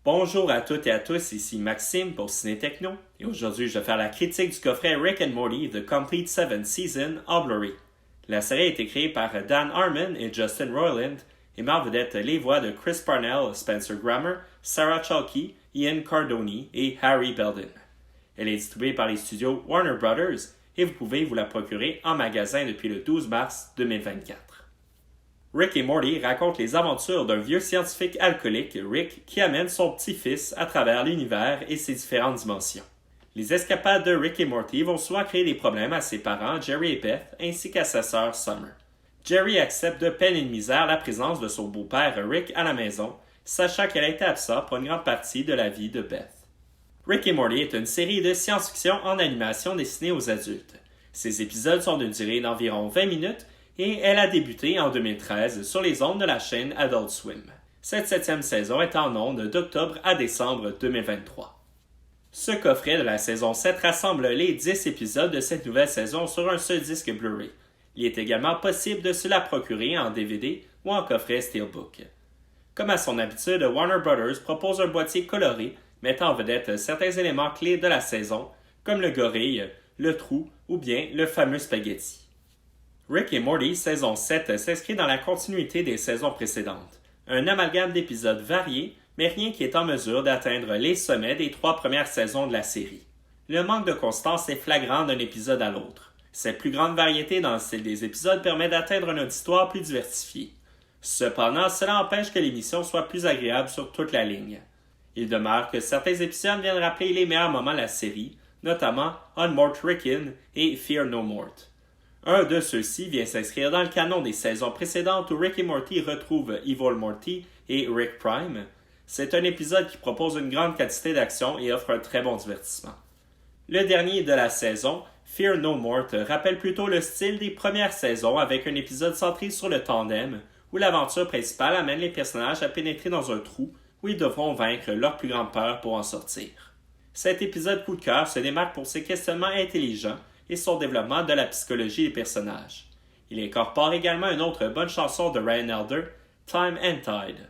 Bonjour à toutes et à tous, ici Maxime pour Ciné Techno, et aujourd'hui je vais faire la critique du coffret Rick and Morty The Complete 7th Season en Blu-ray. La série a été créée par Dan Harmon et Justin Roiland et met en vedette les voix de Chris Parnell, Spencer Grammer, Sarah Chalke, Ian Cardoni et Harry Belden. Elle est distribuée par les studios Warner Brothers et vous pouvez vous la procurer en magasin depuis le 12 mars 2024. Rick et Morty racontent les aventures d'un vieux scientifique alcoolique, Rick, qui amène son petit-fils à travers l'univers et ses différentes dimensions. Les escapades de Rick et Morty vont souvent créer des problèmes à ses parents, Jerry et Beth, ainsi qu'à sa sœur, Summer. Jerry accepte de peine et de misère la présence de son beau-père, Rick, à la maison, sachant qu'elle a été absente pour une grande partie de la vie de Beth. Rick et Morty est une série de science-fiction en animation destinée aux adultes. Ces épisodes sont d'une durée d'environ 20 minutes et elle a débuté en 2013 sur les ondes de la chaîne Adult Swim. Cette 7e saison est en ondes d'octobre à décembre 2023. Ce coffret de la saison 7 rassemble les 10 épisodes de cette nouvelle saison sur un seul disque Blu-ray. Il est également possible de se la procurer en DVD ou en coffret Steelbook. Comme à son habitude, Warner Brothers propose un boîtier coloré mettant en vedette certains éléments clés de la saison, comme le gorille, le trou ou bien le fameux spaghetti. Rick et Morty saison 7 s'inscrit dans la continuité des saisons précédentes. Un amalgame d'épisodes variés, mais rien qui est en mesure d'atteindre les sommets des 3 premières saisons de la série. Le manque de constance est flagrant d'un épisode à l'autre. Cette plus grande variété dans le style des épisodes permet d'atteindre une auditoire plus diversifiée. Cependant, cela empêche que l'émission soit plus agréable sur toute la ligne. Il demeure que certains épisodes viennent rappeler les meilleurs moments de la série, notamment On Mort Rickin et Fear No More. Un de ceux-ci vient s'inscrire dans le canon des saisons précédentes où Rick et Morty retrouvent Evil Morty et Rick Prime. C'est un épisode qui propose une grande quantité d'action et offre un très bon divertissement. Le dernier de la saison, Fear No More, rappelle plutôt le style des premières saisons avec un épisode centré sur le tandem où l'aventure principale amène les personnages à pénétrer dans un trou où ils devront vaincre leur plus grande peur pour en sortir. Cet épisode coup de cœur se démarque pour ses questionnements intelligents et son développement de la psychologie des personnages. Il incorpore également une autre bonne chanson de Ryan Elder, Time and Tide.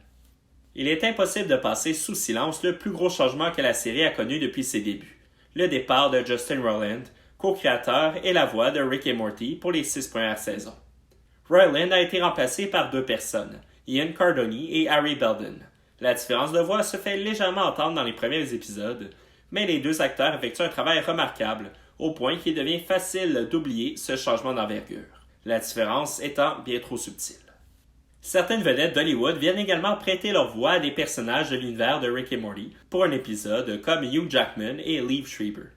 Il est impossible de passer sous silence le plus gros changement que la série a connu depuis ses débuts, le départ de Justin Roiland, co-créateur et la voix de Rick et Morty pour les 6 premières saisons. Roiland a été remplacé par 2 personnes, Ian Cardoni et Harry Belden. La différence de voix se fait légèrement entendre dans les premiers épisodes, mais les 2 acteurs effectuent un travail remarquable au point qu'il devient facile d'oublier ce changement d'envergure, la différence étant bien trop subtile. Certaines vedettes d'Hollywood viennent également prêter leur voix à des personnages de l'univers de Rick et Morty pour un épisode comme Hugh Jackman et Liev Schreiber.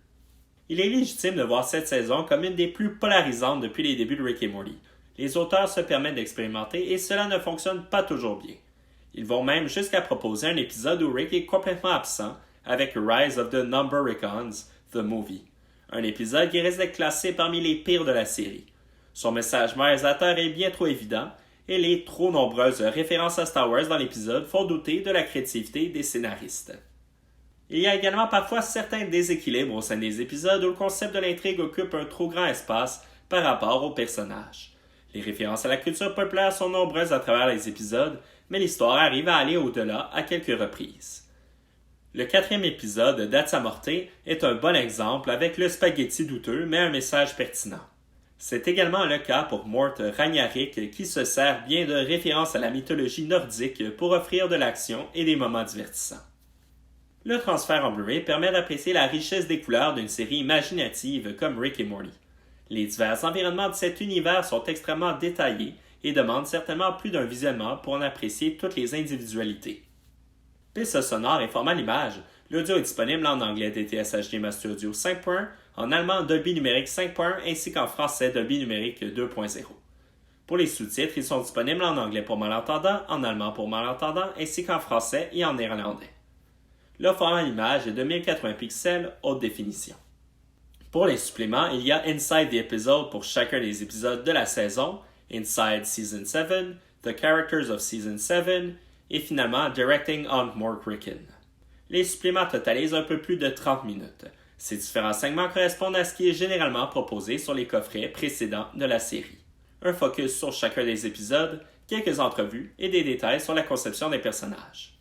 Il est légitime de voir cette saison comme une des plus polarisantes depuis les débuts de Rick et Morty. Les auteurs se permettent d'expérimenter et cela ne fonctionne pas toujours bien. Ils vont même jusqu'à proposer un épisode où Rick est complètement absent avec Rise of the Numbericons, The Movie. Un épisode qui risque d'être classé parmi les pires de la série. Son message moralisateur est bien trop évident et les trop nombreuses références à Star Wars dans l'épisode font douter de la créativité des scénaristes. Il y a également parfois certains déséquilibres au sein des épisodes où le concept de l'intrigue occupe un trop grand espace par rapport aux personnages. Les références à la culture populaire sont nombreuses à travers les épisodes, mais l'histoire arrive à aller au-delà à quelques reprises. Le 4e épisode d'Azza Morte est un bon exemple avec le spaghetti douteux mais un message pertinent. C'est également le cas pour Mort Ragnarok qui se sert bien de références à la mythologie nordique pour offrir de l'action et des moments divertissants. Le transfert en Blu-ray permet d'apprécier la richesse des couleurs d'une série imaginative comme Rick et Morty. Les divers environnements de cet univers sont extrêmement détaillés et demandent certainement plus d'un visionnement pour en apprécier toutes les individualités. Piste sonore et format l'image, l'audio est disponible en anglais DTS HD Master Audio 5.1, en allemand Dolby Numérique 5.1 ainsi qu'en français Dolby Numérique 2.0. Pour les sous-titres, ils sont disponibles en anglais pour malentendants, en allemand pour malentendants ainsi qu'en français et en néerlandais. Le format l'image est de 1080 pixels haute définition. Pour les suppléments, il y a Inside the Episode pour chacun des épisodes de la saison, Inside Season 7, The Characters of Season 7 et finalement Directing on Mort Rickin. Les suppléments totalisent un peu plus de 30 minutes. Ces différents segments correspondent à ce qui est généralement proposé sur les coffrets précédents de la série. Un focus sur chacun des épisodes, quelques entrevues et des détails sur la conception des personnages.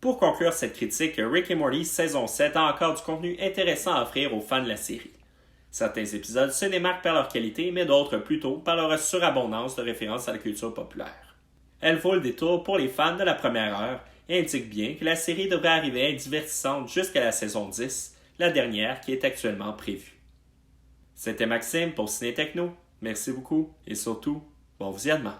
Pour conclure cette critique, Rick et Morty saison 7 a encore du contenu intéressant à offrir aux fans de la série. Certains épisodes se démarquent par leur qualité, mais d'autres plutôt par leur surabondance de références à la culture populaire. Elle vaut le détour pour les fans de la première heure et indique bien que la série devrait arriver à être divertissante jusqu'à la saison 10, la dernière qui est actuellement prévue. C'était Maxime pour Ciné Techno. Merci beaucoup et surtout, bon visionnement.